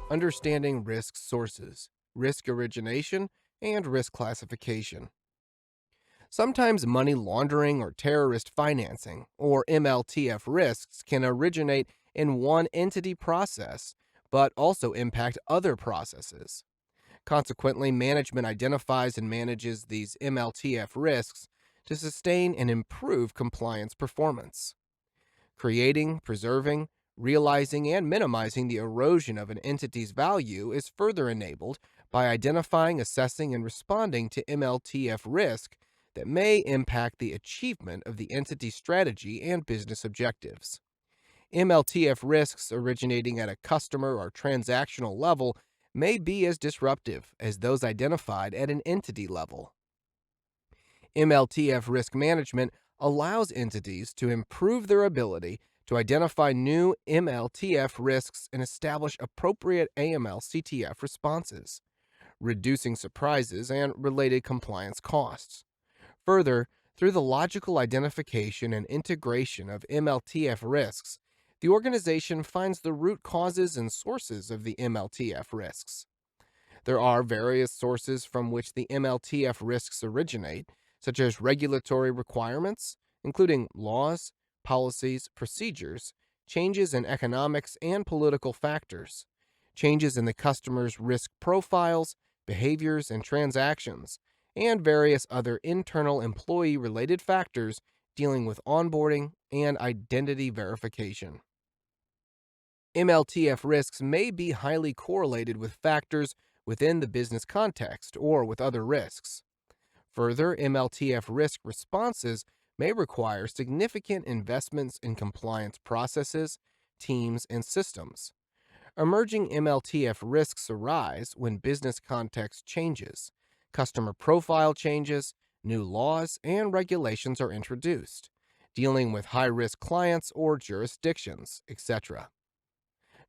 understanding risk sources, risk origination, and risk classification. Sometimes money laundering or terrorist financing, or MLTF risks, can originate in one entity process, but also impact other processes. Consequently, management identifies and manages these MLTF risks to sustain and improve compliance performance. Creating, preserving, realizing, and minimizing the erosion of an entity's value is further enabled by identifying, assessing, and responding to MLTF risk that may impact the achievement of the entity's strategy and business objectives. MLTF risks originating at a customer or transactional level may be as disruptive as those identified at an entity level. MLTF risk management allows entities to improve their ability to identify new MLTF risks and establish appropriate AML CTF responses, reducing surprises and related compliance costs. Further, through the logical identification and integration of MLTF risks, the organization finds the root causes and sources of the MLTF risks. There are various sources from which the MLTF risks originate, such as regulatory requirements, including laws, policies, procedures, changes in economics and political factors, changes in the customer's risk profiles, behaviors, and transactions, and various other internal employee related factors dealing with onboarding and identity verification. MLTF risks may be highly correlated with factors within the business context or with other risks. Further, MLTF risk responses may require significant investments in compliance processes, teams, and systems. Emerging MLTF risks arise when business context changes, customer profile changes, new laws and regulations are introduced, dealing with high risk clients or jurisdictions, etc.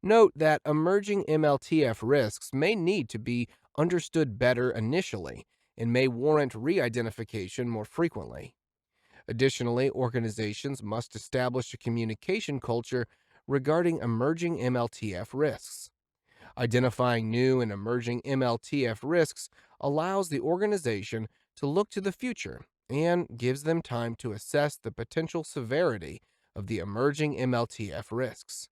Note that emerging MLTF risks may need to be understood better initially and may warrant re identification more frequently. Additionally, organizations must establish a communication culture regarding emerging MLTF risks. Identifying new and emerging MLTF risks allows the organization to look to the future and gives them time to assess the potential severity of the emerging MLTF risks.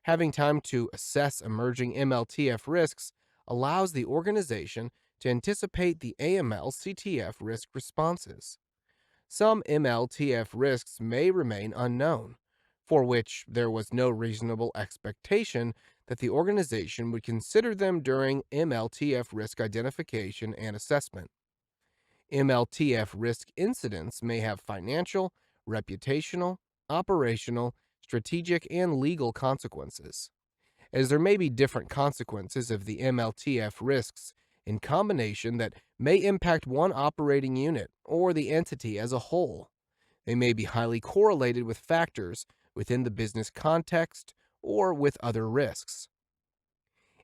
Having time to assess emerging MLTF risks allows the organization to anticipate the AML CTF risk responses. Some MLTF risks may remain unknown, for which there was no reasonable expectation that the organization would consider them during MLTF risk identification and assessment. MLTF risk incidents may have financial, reputational, operational, strategic, and legal consequences. As there may be different consequences of the MLTF risks in combination that may impact one operating unit or the entity as a whole. They may be highly correlated with factors within the business context or with other risks.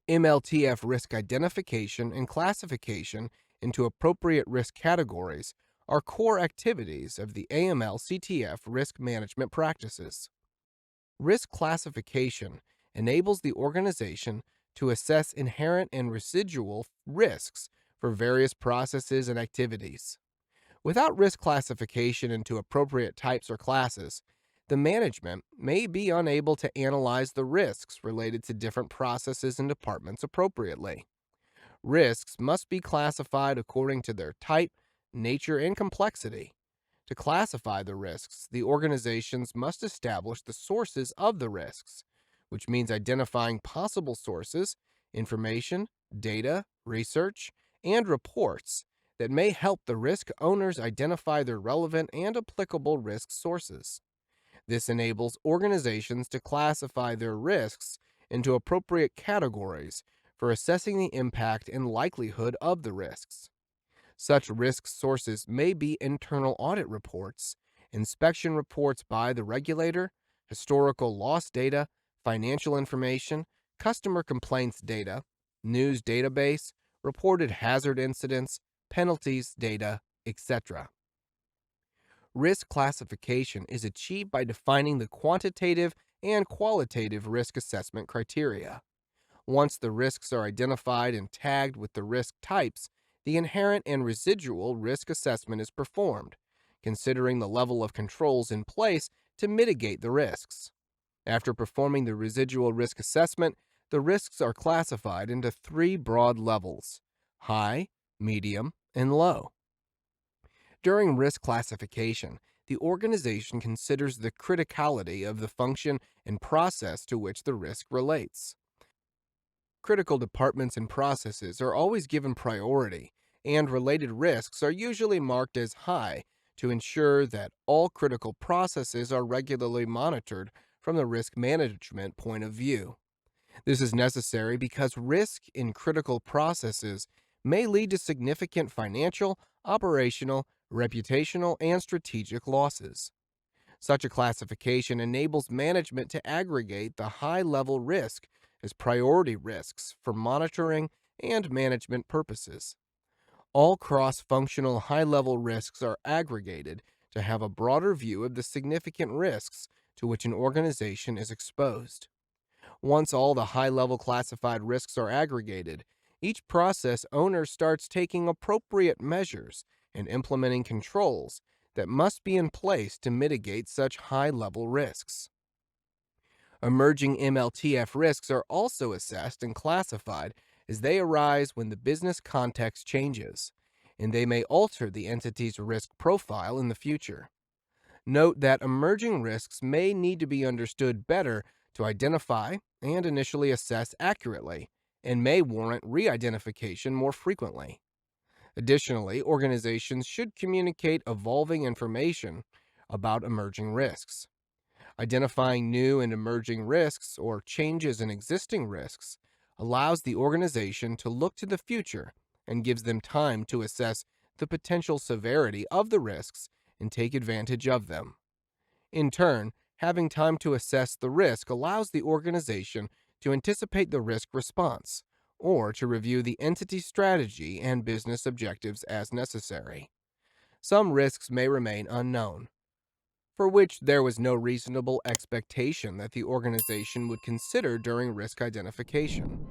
MLTF risk identification and classification into appropriate risk categories are core activities of the AML CTF risk management practices. Risk classification enables the organization to assess inherent and residual risks for various processes and activities. Without risk classification into appropriate types or classes, the management may be unable to analyze the risks related to different processes and departments appropriately. Risks must be classified according to their type, nature, and complexity. To classify the risks, the organizations must establish the sources of the risks, which means identifying possible sources, information, data, research, and reports that may help the risk owners identify their relevant and applicable risk sources. This enables organizations to classify their risks into appropriate categories for assessing the impact and likelihood of the risks. Such risk sources may be internal audit reports, inspection reports by the regulator, historical loss data, financial information, customer complaints data, news database, reported hazard incidents, penalties data, etc. Risk classification is achieved by defining the quantitative and qualitative risk assessment criteria. Once the risks are identified and tagged with the risk types, the inherent and residual risk assessment is performed, considering the level of controls in place to mitigate the risks. After performing the residual risk assessment, the risks are classified into three broad levels: high, medium, and low. During risk classification, the organization considers the criticality of the function and process to which the risk relates. Critical departments and processes are always given priority, and related risks are usually marked as high to ensure that all critical processes are regularly monitored from the risk management point of view. This is necessary because risk in critical processes may lead to significant financial, operational, reputational, and strategic losses. Such a classification enables management to aggregate the high-level risk as priority risks for monitoring and management purposes. All cross-functional high-level risks are aggregated to have a broader view of the significant risks to which an organization is exposed. Once all the high-level classified risks are aggregated, each process owner starts taking appropriate measures and implementing controls that must be in place to mitigate such high-level risks. Emerging MLTF risks are also assessed and classified as they arise when the business context changes, and they may alter the entity's risk profile in the future. Note that emerging risks may need to be understood better to identify and initially assess accurately, and may warrant re-identification more frequently. Additionally, organizations should communicate evolving information about emerging risks. Identifying new and emerging risks or changes in existing risks allows the organization to look to the future and gives them time to assess the potential severity of the risks and take advantage of them. In turn, having time to assess the risk allows the organization to anticipate the risk response or to review the entity's strategy and business objectives as necessary. Some risks may remain unknown, for which there was no reasonable expectation that the organization would consider during risk identification.